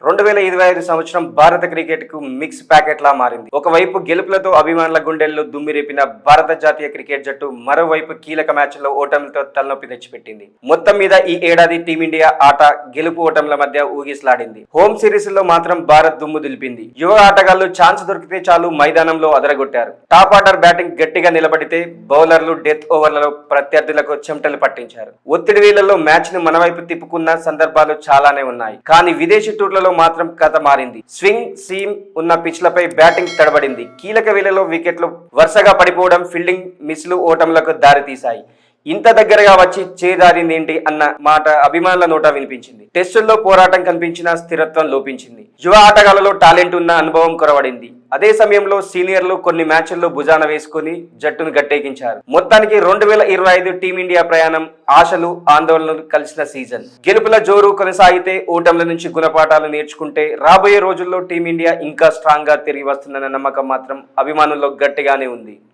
2025 సంవత్సరం భారత క్రికెట్ కు మిక్స్ ప్యాకెట్ లా మారింది. ఒకవైపు గెలుపులతో అభిమానుల గుండెల్లో దుమ్మిరేపిన భారత జాతీయ క్రికెట్ జట్టు మరోవైపు కీలక మ్యాచ్ల్లో ఓటమితో తలనొప్పి తెచ్చిపెట్టింది. మొత్తం మీద ఈ ఏడాది టీమిండియా ఆట గెలుపు ఓటముల మధ్య ఊగిసలాడింది. హోమ్ సిరీస్ లో మాత్రం భారత్ దుమ్ము దులిపింది. యువ ఆటగాళ్లు ఛాన్స్ దొరికితే చాలు మైదానంలో అదరగొట్టారు. టాప్ ఆర్డర్ బ్యాటింగ్ గట్టిగా నిలబడితే బౌలర్లు డెత్ ఓవర్లలో ప్రత్యర్థులకు చెమటలు పట్టించారు. ఒత్తిడి వేళ్లలో మ్యాచ్ ను మన వైపు తిప్పుకున్న సందర్భాలు చాలానే ఉన్నాయి. కానీ విదేశీ టూర్లలో మాత్రం కథ మారింది. స్వింగ్ సీమ్ ఉన్న పిచ్లపై బ్యాటింగ్ తడబడింది. కీలక వేళలో వికెట్లు వరుసగా పడిపోవడం, ఫీల్డింగ్ మిస్లు ఓటములకు దారితీశాయి. ఇంత దగ్గరగా వచ్చి చేదారిందేంటి అన్న మాట అభిమానుల నోట వినిపించింది. టెస్టుల్లో పోరాటం కనిపించిన స్థిరత్వం లోపించింది. యువ ఆటగాళ్లలో టాలెంట్ ఉన్న అనుభవం కొరవడింది. అదే సమయంలో సీనియర్లు కొన్ని మ్యాచ్ల్లో భుజాన వేసుకుని జట్టును గట్టెక్కించారు. మొత్తానికి 2025 టీమిండియా ప్రయాణం ఆశలు ఆందోళనలు కలిసిన సీజన్. గెలుపుల జోరు కొనసాగితే, ఓటముల నుంచి గుణపాఠాలు నేర్చుకుంటే రాబోయే రోజుల్లో టీమిండియా ఇంకా స్ట్రాంగ్ గా తిరిగి వస్తుందన్న నమ్మకం మాత్రం అభిమానుల్లో గట్టిగానే ఉంది.